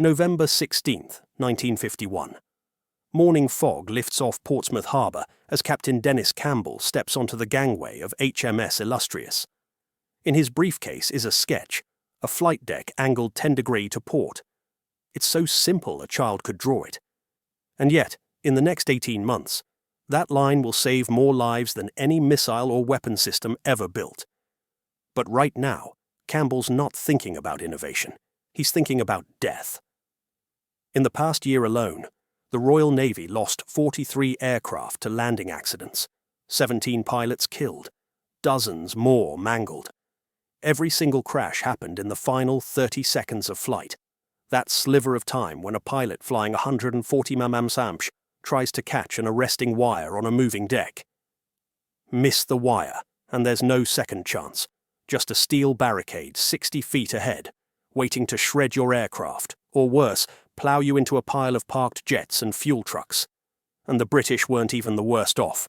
November 16th, 1951. Morning fog lifts off Portsmouth Harbour as Captain Dennis Campbell steps onto the gangway of HMS Illustrious. In his briefcase is a sketch, a flight deck angled 10 degrees to port. It's so simple a child could draw it. And yet, in the next 18 months, that line will save more lives than any missile or weapon system ever built. But right now, Campbell's not thinking about innovation. He's thinking about death. In the past year alone, the Royal Navy lost 43 aircraft to landing accidents, 17 pilots killed, dozens more mangled. Every single crash happened in the final 30 seconds of flight, that sliver of time when a pilot flying 140 mph tries to catch an arresting wire on a moving deck. Miss the wire, and there's no second chance, just a steel barricade 60 feet ahead, waiting to shred your aircraft, or worse, plough you into a pile of parked jets and fuel trucks. And the British weren't even the worst off.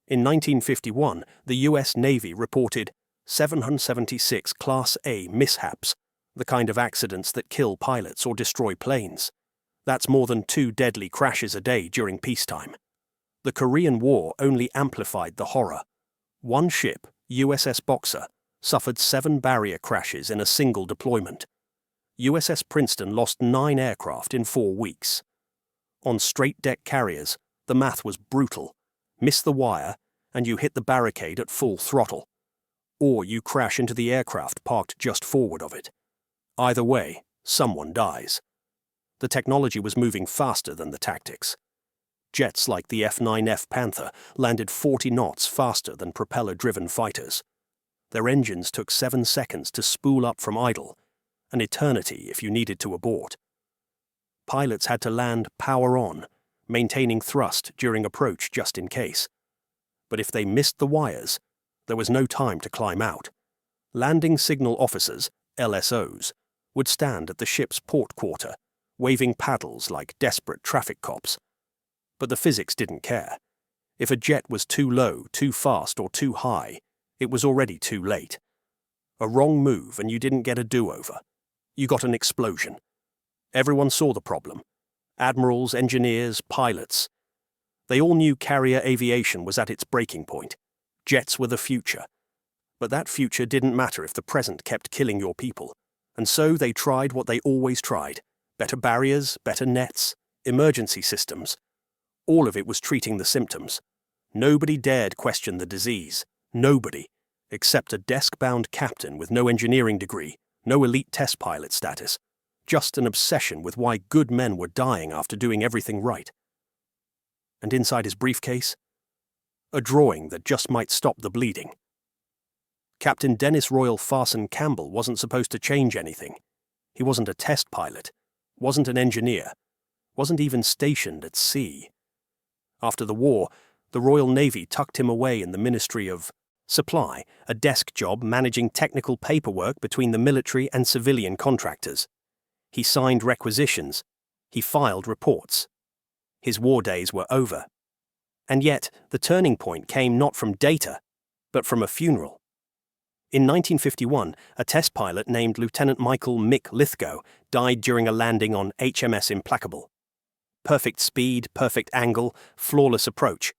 In 1951, the US Navy reported 776 Class A mishaps, the kind of accidents that kill pilots or destroy planes. That's more than 2 deadly crashes a day during peacetime. The Korean War only amplified the horror. One ship, USS Boxer, suffered 7 barrier crashes in a single deployment. USS Princeton lost 9 aircraft in 4 weeks. On straight-deck carriers, the math was brutal. Miss the wire, and you hit the barricade at full throttle. Or you crash into the aircraft parked just forward of it. Either way, someone dies. The technology was moving faster than the tactics. Jets like the F-9F Panther landed 40 knots faster than propeller-driven fighters. Their engines took 7 seconds to spool up from idle, an eternity if you needed to abort. Pilots had to land power on, maintaining thrust during approach just in case. But if they missed the wires, there was no time to climb out. Landing signal officers, LSOs, would stand at the ship's port quarter, waving paddles like desperate traffic cops. But the physics didn't care. If a jet was too low, too fast, or too high, it was already too late. A wrong move and you didn't get a do-over. You got an explosion. Everyone saw the problem. Admirals, engineers, pilots. They all knew carrier aviation was at its breaking point. Jets were the future. But that future didn't matter if the present kept killing your people. And so they tried what they always tried. Better barriers, better nets, emergency systems. All of it was treating the symptoms. Nobody dared question the disease. Nobody, except a desk-bound captain with no engineering degree, no elite test pilot status. Just an obsession with why good men were dying after doing everything right. And inside his briefcase, a drawing that just might stop the bleeding. Captain Dennis Royal Farson Campbell wasn't supposed to change anything. He wasn't a test pilot, wasn't an engineer, wasn't even stationed at sea. After the war, the Royal Navy tucked him away in the Ministry of Supply, a desk job managing technical paperwork between the military and civilian contractors. He signed requisitions. He filed reports. His war days were over. And yet, the turning point came not from data, but from a funeral. In 1951, a test pilot named Lieutenant Michael Mick Lithgow died during a landing on HMS Implacable. Perfect speed, perfect angle, flawless approach.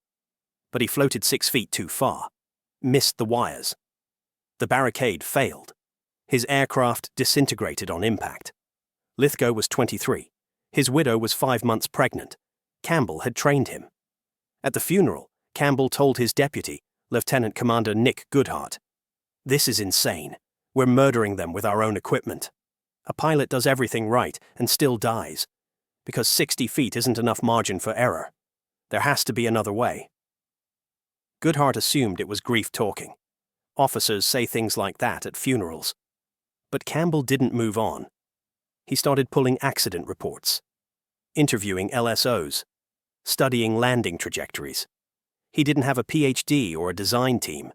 But he floated 6 feet too far. Missed the wires. The barricade failed. His aircraft disintegrated on impact. Lithgow was 23. His widow was 5 months pregnant. Campbell had trained him. At the funeral, Campbell told his deputy, Lieutenant Commander Nick Goodhart, "This is insane. We're murdering them with our own equipment. A pilot does everything right and still dies, because 60 feet isn't enough margin for error. There has to be another way." Goodhart assumed it was grief talking. Officers say things like that at funerals. But Campbell didn't move on. He started pulling accident reports, interviewing LSOs, studying landing trajectories. He didn't have a PhD or a design team,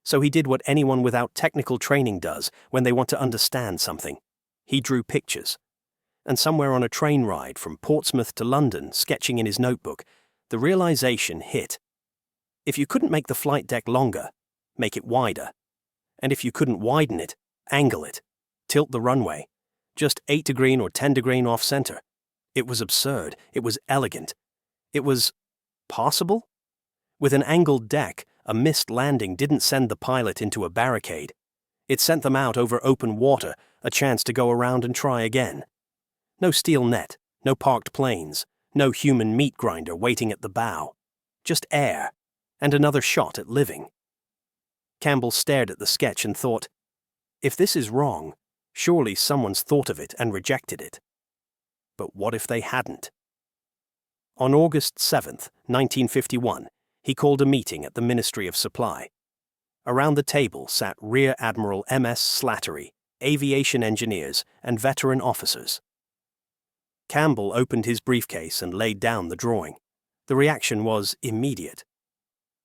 so he did what anyone without technical training does when they want to understand something. He drew pictures. And somewhere on a train ride from Portsmouth to London, sketching in his notebook, the realization hit. If you couldn't make the flight deck longer, make it wider. And if you couldn't widen it, angle it, tilt the runway. Just 8° or 10° off center. It was absurd. It was elegant. It was possible? With an angled deck, a missed landing didn't send the pilot into a barricade. It sent them out over open water, a chance to go around and try again. No steel net, no parked planes, no human meat grinder waiting at the bow. Just air, and another shot at living. Campbell stared at the sketch and thought, if this is wrong, surely someone's thought of it and rejected it. But what if they hadn't? On August 7, 1951, he called a meeting at the Ministry of Supply. Around the table sat Rear Admiral M.S. Slattery, aviation engineers, and veteran officers. Campbell opened his briefcase and laid down the drawing. The reaction was immediate.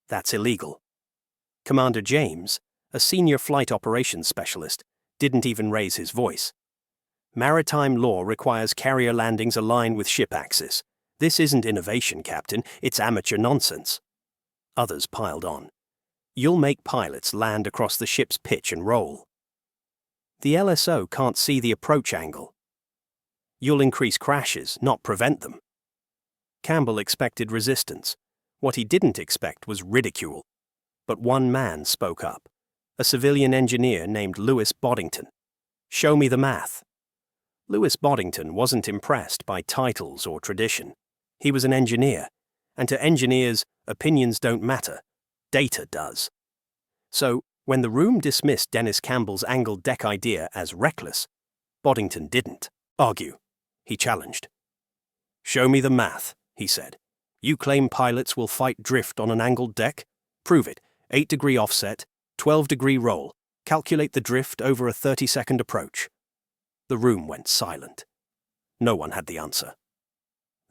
That's illegal. Commander James, a senior flight operations specialist, didn't even raise his voice. Maritime law requires carrier landings aligned with ship axis. This isn't innovation, Captain, it's amateur nonsense. Others piled on. You'll make pilots land across the ship's pitch and roll. The LSO can't see the approach angle. You'll increase crashes, not prevent them. Campbell expected resistance. What he didn't expect was ridicule. But one man spoke up, a civilian engineer named Louis Boddington. Show me the math. Louis Boddington wasn't impressed by titles or tradition. He was an engineer, and to engineers, opinions don't matter. Data does. So, when the room dismissed Dennis Campbell's angled deck idea as reckless, Boddington didn't argue. He challenged. Show me the math, he said. You claim pilots will fight drift on an angled deck? Prove it. 8° offset, 12° roll. Calculate the drift over a 30-second approach. The room went silent. No one had the answer.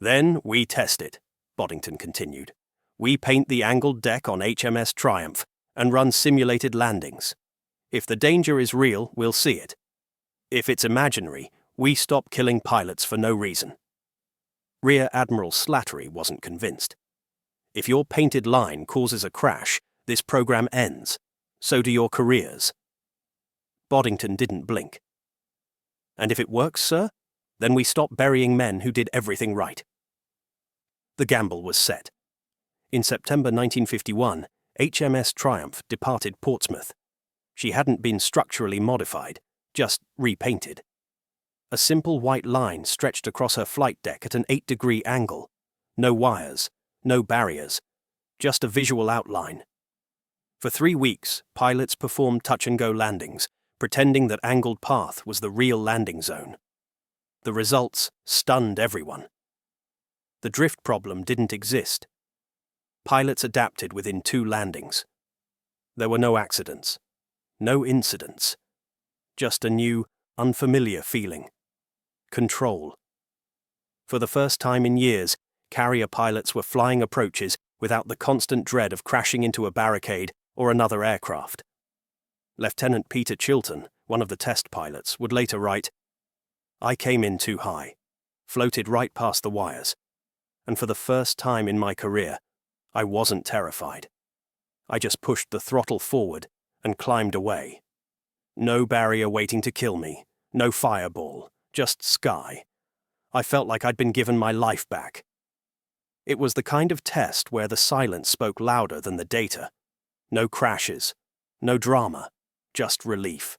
Then we test it, Boddington continued. We paint the angled deck on HMS Triumph and run simulated landings. If the danger is real, we'll see it. If it's imaginary, we stop killing pilots for no reason. Rear Admiral Slattery wasn't convinced. If your painted line causes a crash, this program ends. So do your careers. Boddington didn't blink. And if it works, sir, then we stop burying men who did everything right. The gamble was set. In September 1951, HMS Triumph departed Portsmouth. She hadn't been structurally modified, just repainted. A simple white line stretched across her flight deck at an 8° angle. No wires, no barriers, just a visual outline. For 3 weeks, pilots performed touch-and-go landings, pretending that angled path was the real landing zone. The results stunned everyone. The drift problem didn't exist. Pilots adapted within 2 landings. There were no accidents, no incidents, just a new, unfamiliar feeling. Control. For the first time in years, carrier pilots were flying approaches without the constant dread of crashing into a barricade or another aircraft. Lieutenant Peter Chilton, one of the test pilots, would later write, I came in too high, floated right past the wires, and for the first time in my career, I wasn't terrified. I just pushed the throttle forward and climbed away. No barrier waiting to kill me, no fireball, just sky. I felt like I'd been given my life back. It was the kind of test where the silence spoke louder than the data. No crashes, no drama, just relief.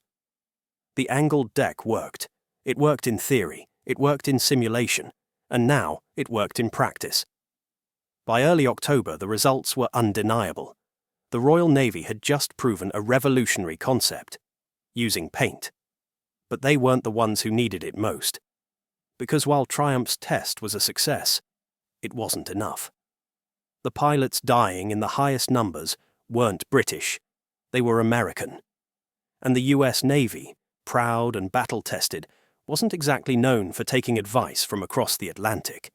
The angled deck worked. It worked in theory, it worked in simulation, and now it worked in practice. By early October, the results were undeniable. The Royal Navy had just proven a revolutionary concept, using paint. But they weren't the ones who needed it most. Because while Triumph's test was a success, it wasn't enough. The pilots dying in the highest numbers weren't British, they were American. And the US Navy, proud and battle-tested, wasn't exactly known for taking advice from across the Atlantic.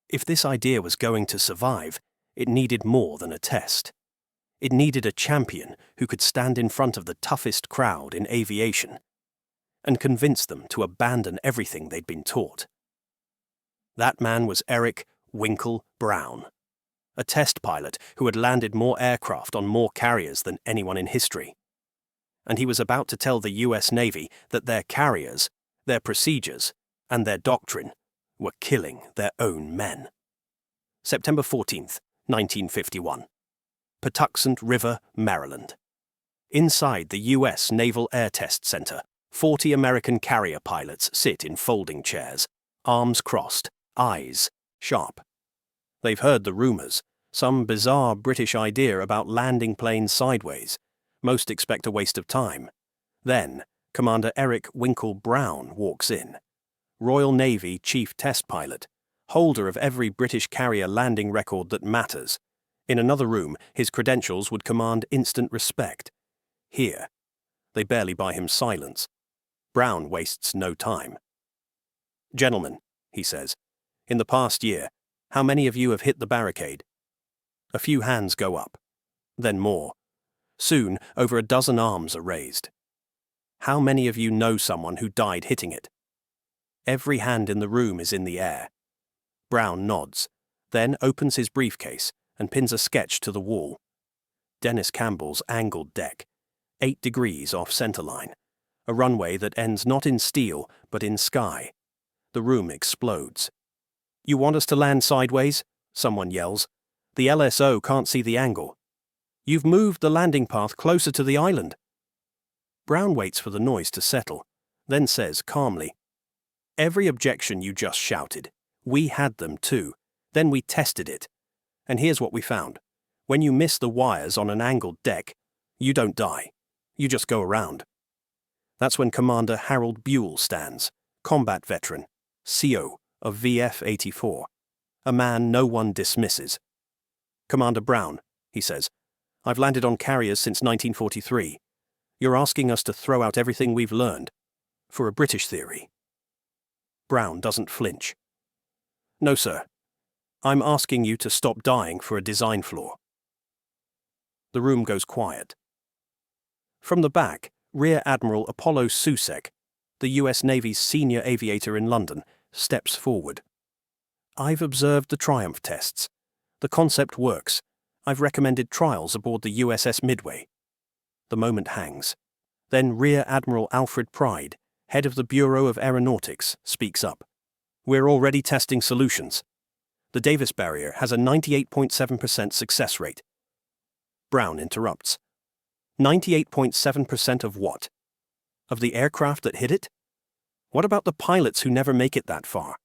If this idea was going to survive, it needed more than a test. It needed a champion who could stand in front of the toughest crowd in aviation and convince them to abandon everything they'd been taught. That man was Eric Winkle Brown, a test pilot who had landed more aircraft on more carriers than anyone in history. And he was about to tell the US Navy that their carriers, Their procedures and their doctrine were killing their own men. September 14th, 1951. Patuxent River, Maryland. Inside the U.S. Naval Air Test Center, 40 American carrier pilots sit in folding chairs, arms crossed, eyes sharp. They've heard the rumors, some bizarre British idea about landing planes sideways. Most expect a waste of time. Then, Commander Eric Winkle Brown walks in. Royal Navy Chief Test Pilot, holder of every British carrier landing record that matters. In another room, his credentials would command instant respect. Here, they barely buy him silence. Brown wastes no time. "Gentlemen," he says, "in the past year, how many of you have hit the barricade?" A few hands go up. Then more. Soon, over a dozen arms are raised. "How many of you know someone who died hitting it?" Every hand in the room is in the air. Brown nods, then opens his briefcase and pins a sketch to the wall. Dennis Campbell's angled deck, 8 degrees off centerline, a runway that ends not in steel but in sky. The room explodes. "You want us to land sideways?" someone yells. "The LSO can't see the angle. You've moved the landing path closer to the island." Brown waits for the noise to settle, then says calmly, "Every objection you just shouted, we had them too. Then we tested it. And here's what we found. When you miss the wires on an angled deck, you don't die. You just go around." That's when Commander Harold Buell stands, combat veteran, CO of VF-84, a man no one dismisses. "Commander Brown," he says, "I've landed on carriers since 1943. You're asking us to throw out everything we've learned for a British theory." Brown doesn't flinch. "No, sir. I'm asking you to stop dying for a design flaw." The room goes quiet. From the back, Rear Admiral Apollo Susek, the US Navy's senior aviator in London, steps forward. "I've observed the Triumph tests. The concept works. I've recommended trials aboard the USS Midway." The moment hangs. Then Rear Admiral Alfred Pride, head of the Bureau of Aeronautics, speaks up. "We're already testing solutions. The Davis barrier has a 98.7% success rate." Brown interrupts. 98.7% of what? Of the aircraft that hit it? What about the pilots who never make it that far?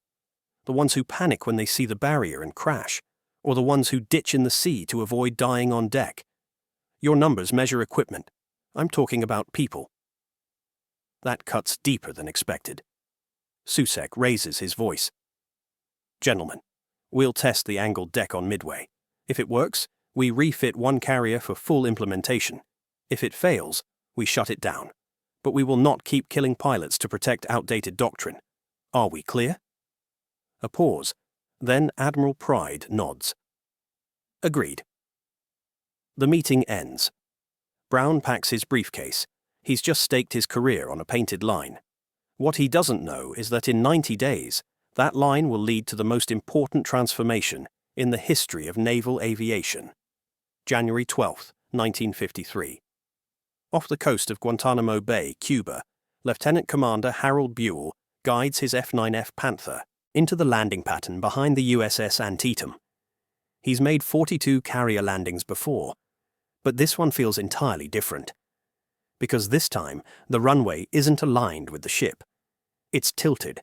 The ones who panic when they see the barrier and crash? Or the ones who ditch in the sea to avoid dying on deck? Your numbers measure equipment. I'm talking about people. That cuts deeper than expected. Susek raises his voice. "Gentlemen, we'll test the angled deck on Midway. If it works, we refit one carrier for full implementation. If it fails, we shut it down. But we will not keep killing pilots to protect outdated doctrine. Are we clear?" A pause. Then Admiral Pride nods. "Agreed." The meeting ends. Brown packs his briefcase. He's just staked his career on a painted line. What he doesn't know is that in 90 days, that line will lead to the most important transformation in the history of naval aviation. January 12, 1953. Off the coast of Guantanamo Bay, Cuba, Lieutenant Commander Harold Buell guides his F-9F Panther into the landing pattern behind the USS Antietam. He's made 42 carrier landings before, but this one feels entirely different. Because this time, the runway isn't aligned with the ship. It's tilted,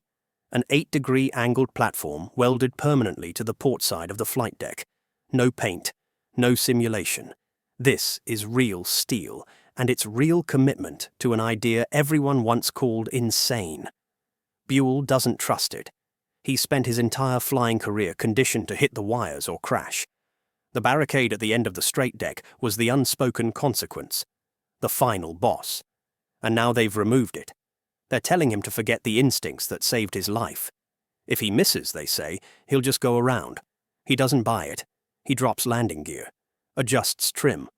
an 8-degree angled platform welded permanently to the port side of the flight deck. No paint, no simulation. This is real steel, and it's real commitment to an idea everyone once called insane. Buell doesn't trust it. He's spent his entire flying career conditioned to hit the wires or crash. The barricade at the end of the straight deck was the unspoken consequence, the final boss. And now they've removed it. They're telling him to forget the instincts that saved his life. If he misses, they say, he'll just go around. He doesn't buy it. He drops landing gear, adjusts trim,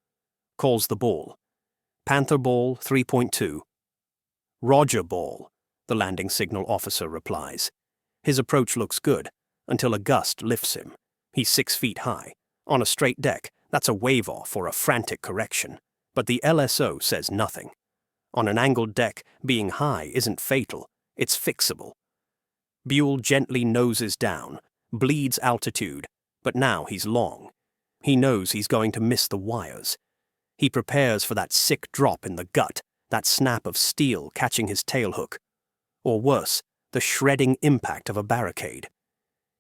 calls the ball. Panther ball 3.2. "Roger ball," the landing signal officer replies. His approach looks good, until a gust lifts him. He's 6 feet high. On a straight deck, that's a wave-off or a frantic correction. But the LSO says nothing. On an angled deck, being high isn't fatal. It's fixable. Buell gently noses down, bleeds altitude, but now he's long. He knows he's going to miss the wires. He prepares for that sick drop in the gut, that snap of steel catching his tailhook. Or worse, the shredding impact of a barricade.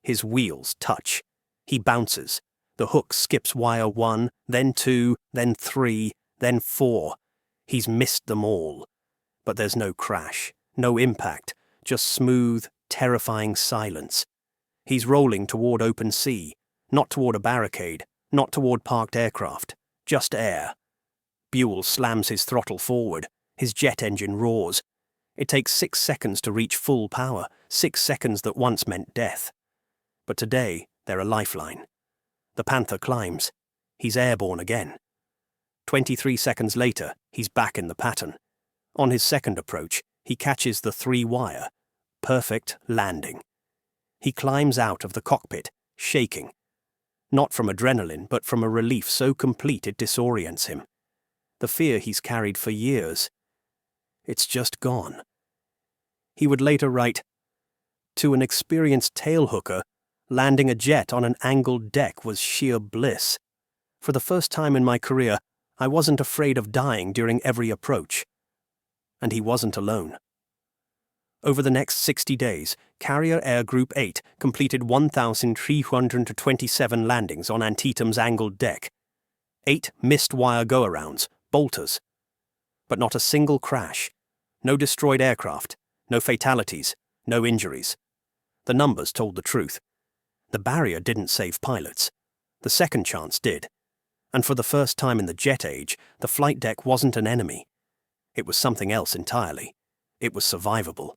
His wheels touch. He bounces. The hook skips wire 1, then 2, then 3, then 4. He's missed them all. But there's no crash, no impact, just smooth, terrifying silence. He's rolling toward open sea, not toward a barricade, not toward parked aircraft, just air. Buell slams his throttle forward. His jet engine roars. It takes 6 seconds to reach full power, 6 seconds that once meant death. But today, they're a lifeline. The Panther climbs. He's airborne again. 23 seconds later, he's back in the pattern. On his second approach, he catches the 3-wire. Perfect landing. He climbs out of the cockpit, shaking. Not from adrenaline, but from a relief so complete it disorients him. The fear he's carried for years. It's just gone. He would later write, "To an experienced tailhooker, landing a jet on an angled deck was sheer bliss. For the first time in my career, I wasn't afraid of dying during every approach." And he wasn't alone. Over the next 60 days, Carrier Air Group 8 completed 1,327 landings on Antietam's angled deck. 8 missed wire go-arounds, bolters. But not a single crash. No destroyed aircraft, no fatalities, no injuries. The numbers told the truth. The barrier didn't save pilots. The second chance did. And for the first time in the jet age, the flight deck wasn't an enemy. It was something else entirely. It was survivable.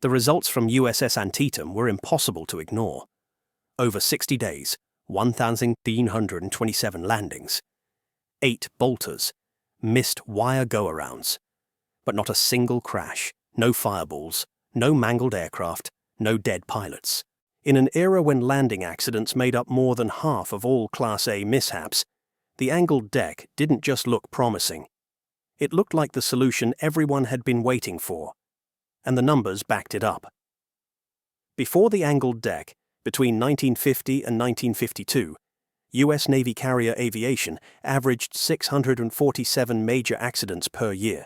The results from USS Antietam were impossible to ignore. Over 60 days, 1,327 landings. 8 bolters, missed wire go-arounds. But not a single crash, no fireballs, no mangled aircraft, no dead pilots. In an era when landing accidents made up more than half of all Class A mishaps, the angled deck didn't just look promising. It looked like the solution everyone had been waiting for. And the numbers backed it up. Before the angled deck, between 1950 and 1952, U.S. Navy carrier aviation averaged 647 major accidents per year.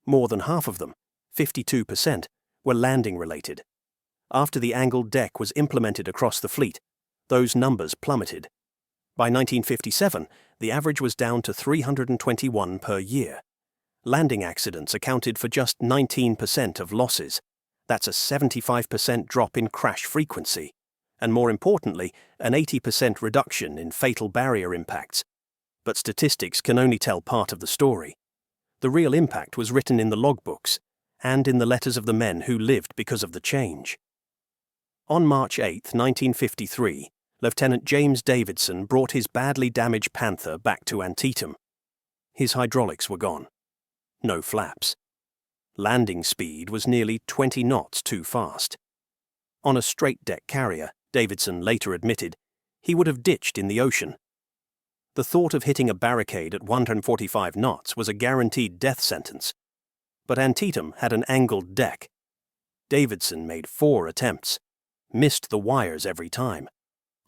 More than half of them, 52%, were landing-related. After the angled deck was implemented across the fleet, those numbers plummeted. By 1957, the average was down to 321 per year. Landing accidents accounted for just 19% of losses. That's a 75% drop in crash frequency, and more importantly, an 80% reduction in fatal barrier impacts. But statistics can only tell part of the story. The real impact was written in the logbooks, and in the letters of the men who lived because of the change. On March 8, 1953, Lieutenant James Davidson brought his badly damaged Panther back to Antietam. His hydraulics were gone. No flaps. Landing speed was nearly 20 knots too fast. On a straight-deck carrier, Davidson later admitted, he would have ditched in the ocean. The thought of hitting a barricade at 145 knots was a guaranteed death sentence. But Antietam had an angled deck. Davidson made 4 attempts, missed the wires every time.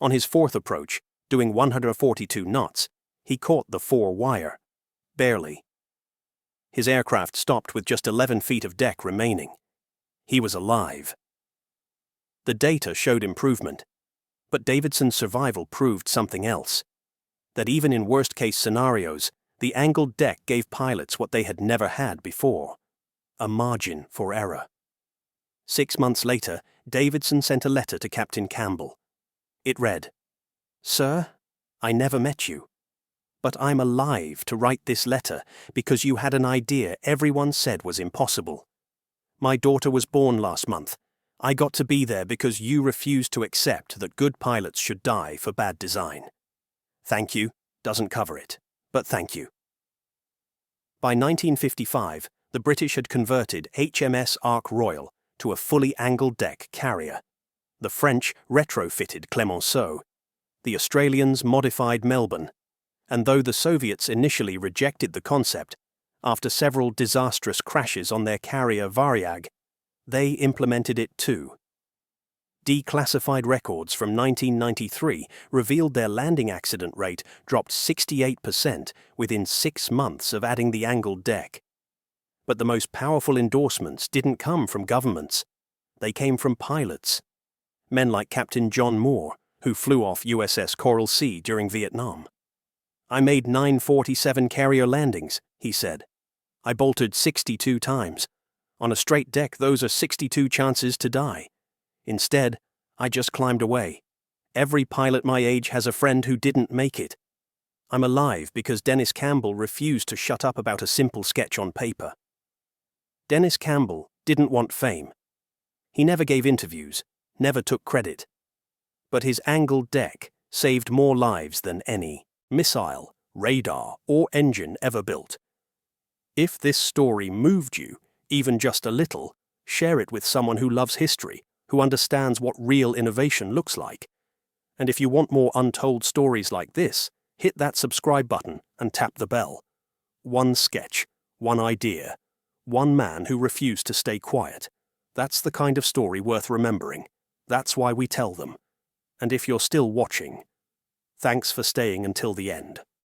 On his 4th approach, doing 142 knots, he caught the 4-wire. Barely. His aircraft stopped with just 11 feet of deck remaining. He was alive. The data showed improvement, but Davidson's survival proved something else. That even in worst-case scenarios, the angled deck gave pilots what they had never had before: a margin for error. 6 months later, Davidson sent a letter to Captain Campbell. It read, "Sir, I never met you. But I'm alive to write this letter because you had an idea everyone said was impossible. My daughter was born last month. I got to be there because you refused to accept that good pilots should die for bad design. Thank you doesn't cover it, but thank you." By 1955, the British had converted HMS Ark Royal to a fully angled deck carrier. The French retrofitted Clemenceau. The Australians modified Melbourne. And though the Soviets initially rejected the concept, after several disastrous crashes on their carrier Varyag, they implemented it too. Declassified records from 1993 revealed their landing accident rate dropped 68% within 6 months of adding the angled deck. But the most powerful endorsements didn't come from governments. They came from pilots. Men like Captain John Moore, who flew off USS Coral Sea during Vietnam. "I made 947 carrier landings," he said. "I bolted 62 times. On a straight deck, those are 62 chances to die. Instead, I just climbed away. Every pilot my age has a friend who didn't make it. I'm alive because Dennis Campbell refused to shut up about a simple sketch on paper." Dennis Campbell didn't want fame. He never gave interviews, never took credit. But his angled deck saved more lives than any missile, radar, or engine ever built. If this story moved you, even just a little, share it with someone who loves history, who understands what real innovation looks like. And if you want more untold stories like this, hit that subscribe button and tap the bell. One sketch, one idea, one man who refused to stay quiet. That's the kind of story worth remembering. That's why we tell them. And if you're still watching, thanks for staying until the end.